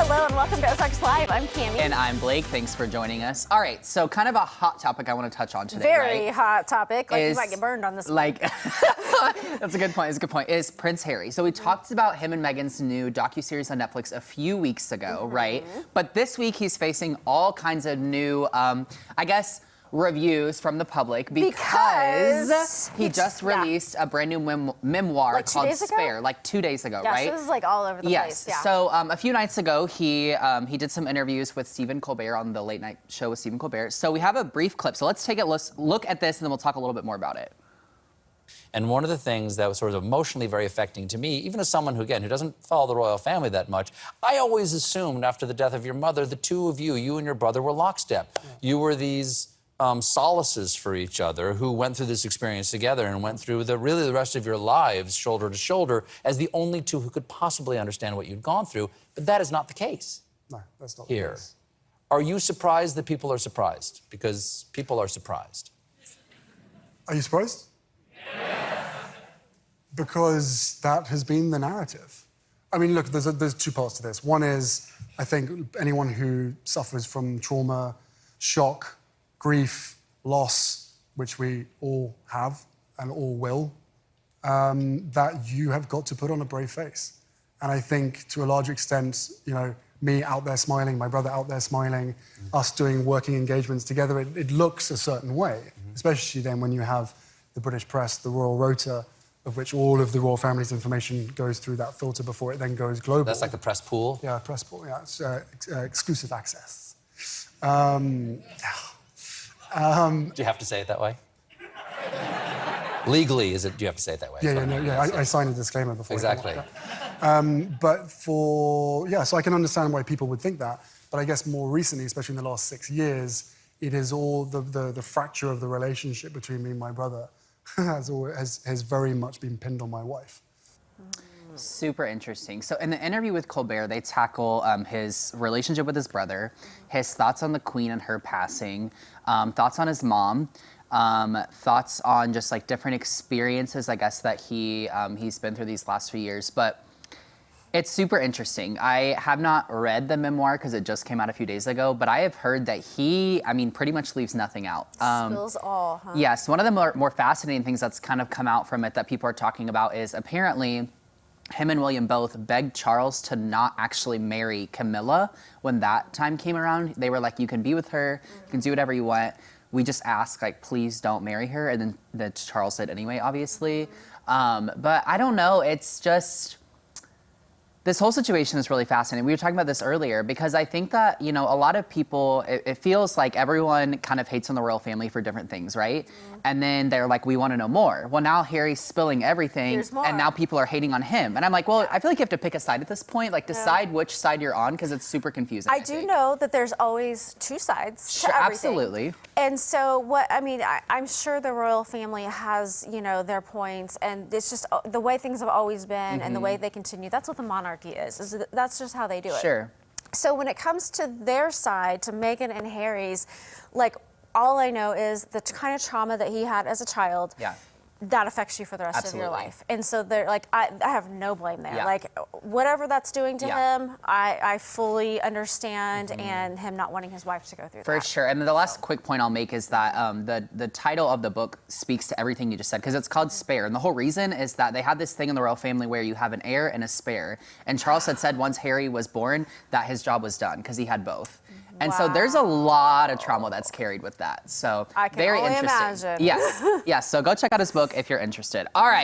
Hello and welcome to Ozarks Live. I'm Cammie. And I'm Blake. Thanks for joining us. All right, so kind of a hot topic I want to touch on today, Very right? hot topic. Like is, you might get burned on this one. Like, that's a good point. It's a good point. Is Prince Harry. So we talked about him and Meghan's new docuseries on Netflix a few weeks ago, right? But this week he's facing all kinds of new, I guess, reviews from the public because he just released a brand new memoir like called Spare, like 2 days ago, right? So this is like all over the place. Yeah. So a few nights ago, he did some interviews with Stephen Colbert on the Late Night Show with Stephen Colbert. So we have a brief clip. So let's take a look at this, and then we'll talk a little bit more about it. And one of the things that was sort of emotionally very affecting to me, even as someone who, again, who doesn't follow the royal family that much, I always assumed after the death of your mother, the two of you and your brother were lockstep. Yeah. You were these solaces for each other who went through this experience together and went through the rest of your lives shoulder to shoulder as the only two who could possibly understand what you'd gone through. But that is not the case. No, that's not here. The case. Are you surprised that people are surprised? Because people are surprised. Are you surprised? Yes. Because that has been the narrative. I mean, look, there's two parts to this. One is, I think anyone who suffers from trauma, shock, grief, loss, which we all have and all will, that you have got to put on a brave face. And I think to a large extent, you know, me out there smiling, my brother out there smiling, us doing working engagements together, it looks a certain way, especially then when you have the British press, the Royal Rota, of which all of the royal family's information goes through that filter before it then goes global. That's like the press pool? Yeah, press pool, yeah. It's exclusive access. Do you have to say it that way? Legally, do you have to say it that way? I signed a disclaimer before. Exactly. So I can understand why people would think that. But I guess more recently, especially in the last 6 years, it is all the fracture of the relationship between me and my brother has very much been pinned on my wife. Super interesting. So in the interview with Colbert, they tackle his relationship with his brother, his thoughts on the Queen and her passing, thoughts on his mom, thoughts on just like different experiences, I guess, that he's been through these last few years. But it's super interesting. I have not read the memoir because it just came out a few days ago, but I have heard that he, pretty much leaves nothing out. Spills all, huh? Yes. One of the more fascinating things that's kind of come out from it that people are talking about is apparently him and William both begged Charles to not actually marry Camilla when that time came around. They were like, you can be with her, you can do whatever you want. We just ask, like, please don't marry her. And then Charles did anyway, obviously. But I don't know, it's just, this whole situation is really fascinating. We were talking about this earlier because I think that, you know, a lot of people, it feels like everyone kind of hates on the royal family for different things, right? And then they're like, we want to know more. Well, now Harry's spilling everything and now people are hating on him. And I'm like, well, I feel like you have to pick a side at this point, like decide which side you're on because it's super confusing. I do know that there's always two sides to everything. Absolutely. And so I'm sure the royal family has, you know, their points, and it's just the way things have always been and the way they continue. That's what the monarchy is that's just how they do it. Sure. So when it comes to their side, to Meghan and Harry's, like, all I know is the kind of trauma that he had as a child. Yeah. That affects you for the rest of your life. And so they're like, I have no blame there. Yeah. Like, whatever that's doing to him, I fully understand, and him not wanting his wife to go through that. For sure. And the last quick point I'll make is that the title of the book speaks to everything you just said, because it's called Spare. And the whole reason is that they had this thing in the royal family where you have an heir and a spare. And Charles had said once Harry was born that his job was done because he had both. And so there's a lot of trauma that's carried with that. So I can very only interesting. imagine. Yes. Yes. So go check out his book if you're interested. All right.